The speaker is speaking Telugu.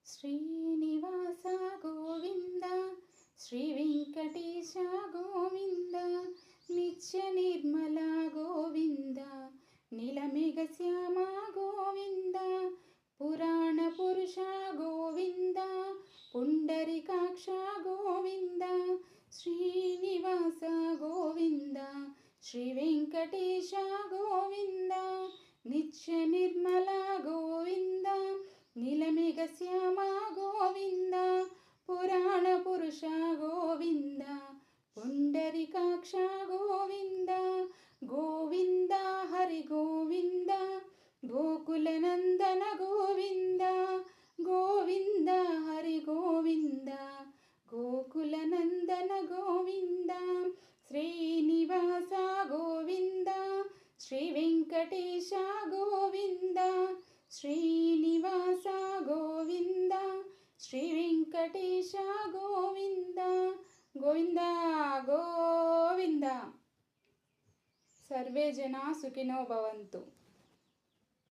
శ్రీనివాస గోవింద శ్రీ వెంకటేశ గోవింద నిత్య నిర్మల గోవింద నీలమేఘ శ్యామ గోవింద పురాణ పురుష గోవింద పుండరీకాక్ష గోవింద శ్రీనివాస గోవింద శ్రీ వెంకటేశ గోవింద నిత్య నిర్మల గోవింద నీలమేఘ శ్యామ గోవింద పురాణ పురుష గోవింద పుండరీకాక్ష గోవింద గోవింద హరి గోవింద గోకుల నందన గోవింద గోవింద హరి గోవింద గోకుల నందన గోవింద శ్రీనివాస గోవింద శ్రీ వెంకటేశ గోవింద శ్రీనివాస గోవింద శ్రీ వెంకటేశ గోవింద గోవింద గోవింద. సర్వే జనా సుఖినో భవంతు.